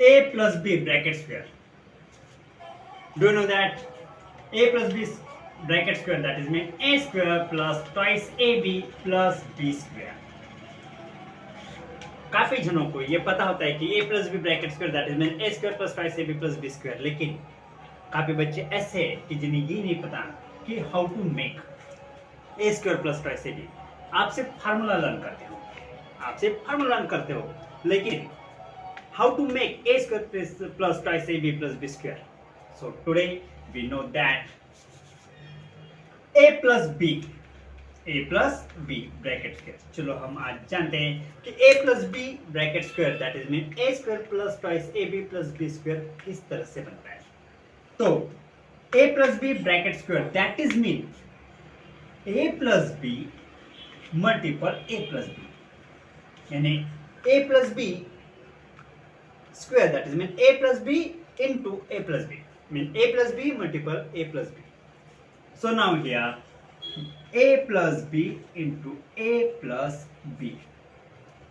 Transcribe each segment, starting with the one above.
a plus b bracket square. Do you know that a plus b bracket square, that is mean a square plus twice ab plus b square. काफी जनों को ये पता होता है कि a plus B bracket square that is mean a square plus twice ab plus b square, लेकिन काफी बच्चे ऐसे हैं कि जिन्हें ये नहीं पता कि how to make a square plus twice ab. आप सिर्फ फार्मूला लर्न करते हो, लेकिन how to make a square plus twice ab plus b square. So today we know that a plus b bracket square. चलो हम आज जानते हैं कि a plus b bracket square that is mean a square plus twice ab plus b square किस तरह से बनता है. तो a plus b bracket square that is mean a plus b multiple a plus b, यानी a plus b square that is mean a plus b into a plus b, mean a plus b multiple a plus b. So now here a plus b into a plus b.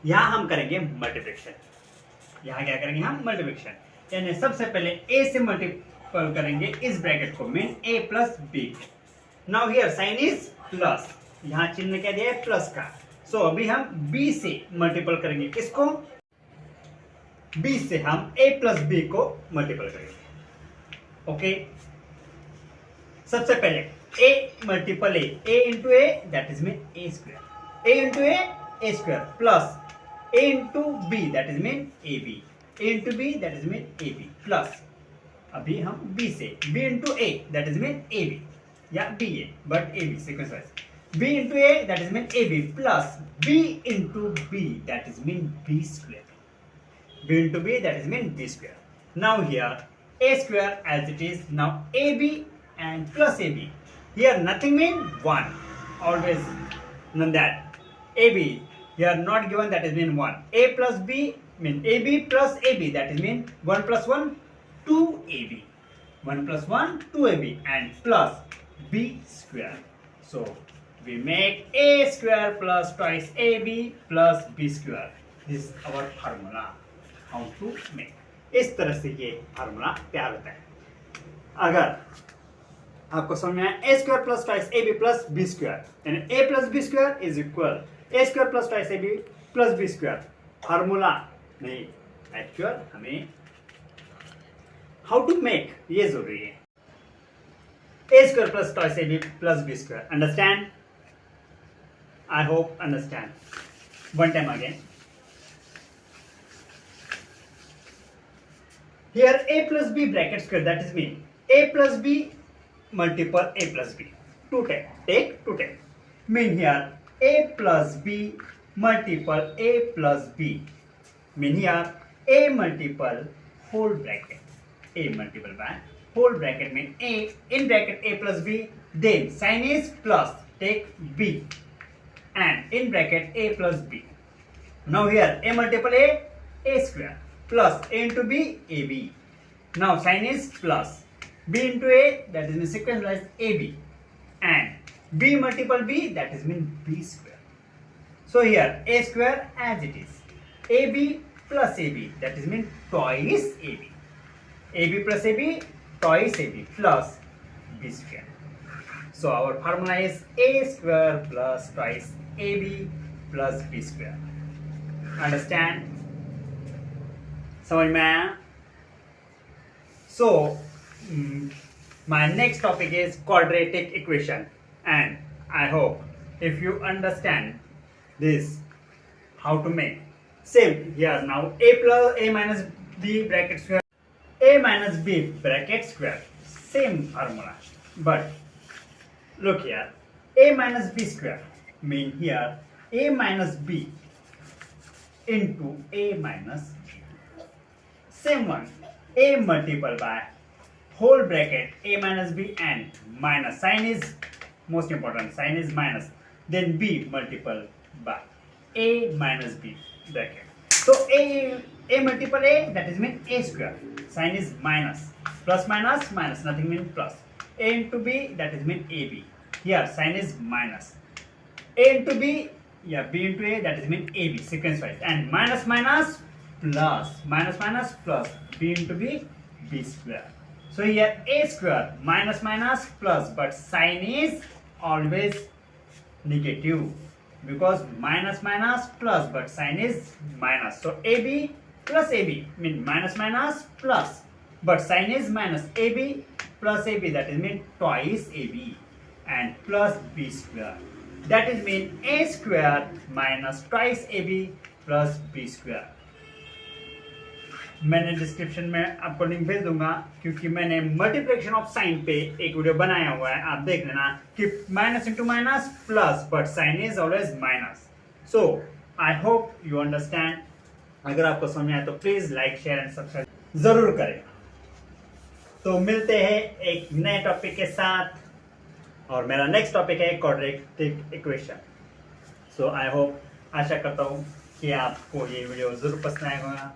यहां हम करेंगे multiplication. यहां क्या करेंगे हम multiplication, यानी सबसे पहले a से मल्टीपल करेंगे इस ब्रैकेट को, mean a plus b. Now here sine is plus, यहां चिन्ह क्या दिया है प्लस का. सो अभी हम b से मल्टीपल करेंगे किसको, b से हम a प्लस b को मल्टीपल करेंगे. ओके सबसे पहले a multiple a into a that is mean a square, a into a square plus a into b that is mean ab, a into b that is mean ab plus अभी हम b से b into a that is mean ab या ba but ab sequence wise, b into a that is mean ab plus b into b that is mean b square, b into b that is mean b square. Now here a square as it is. Now ab and plus ab. Here nothing mean 1. Always know that. ab here not given, that is mean 1. A plus b mean ab plus ab, that is mean 1 plus 1 2 ab. 1 plus 1 2 ab and plus b square. So we make a square plus twice ab plus b square. This is our formula. How to make. इस तरह से ये formula तैयार होता है. अगर आपको समझ में आया a square plus twice ab plus b square, यानी a plus b square is equal a square plus twice ab plus b square. Formula नहीं, एक्चुअल हमें हाउ टू मेक ये जरूरी है. a square plus twice ab plus b square. Understand? I hope understand. One time again. Here a plus b bracket square, that is mean a plus b multiple a plus b. Take 2 time. Mean here a plus b multiple a plus b. Mean here a multiple whole bracket. A multiple by whole bracket mean a in bracket a plus b. Then sign is plus. Take b and in bracket a plus b. Now here a multiple a square. Plus a into b, ab. Now sign is plus b into a, that is mean sequence wise ab, and b multiple b, that is mean b square. So here a square as it is, ab plus ab, that is mean twice ab, ab plus ab twice ab plus b square. So our formula is a square plus twice ab plus b square. Understand? समझ में आया? So my next topic is quadratic equation, and I hope if you understand this how to make. Same here now a plus a minus b bracket square, a minus b bracket square, same formula, but look here a minus b square mean here a minus b into a minus b. Same one, a multiple by whole bracket a minus b and minus, sign is most important, sign is minus, then b multiple by a minus b bracket. So a multiple a, that is mean a square, sign is minus, plus minus minus, nothing mean plus. A into b, that is mean ab, here sign is minus. A into b, yeah, b into a, that is mean ab sequence wise, and minus minus plus minus minus plus b into b square. So here a square minus minus plus, but sign is always negative because minus minus plus, but sign is minus. So ab plus ab mean minus minus plus, but sign is minus. ab plus ab, that is mean twice ab, and plus b square, that is mean a square minus twice ab plus b square. मैंने description में आपको link भेज दूंगा, क्योंकि मैंने multiplication of sine पे एक video बनाया हुआ है, आप देख लेना कि minus into minus plus, but sign is always minus. So I hope you understand. अगर आपको समझ में आए तो please like share and subscribe जरूर करें. तो मिलते हैं एक नए टॉपिक के साथ, और मेरा नेक्स्ट टॉपिक है quadratic equation. So I hope, आशा करता हूँ कि आपको ये वीडियो जरूर पसंद आएगा.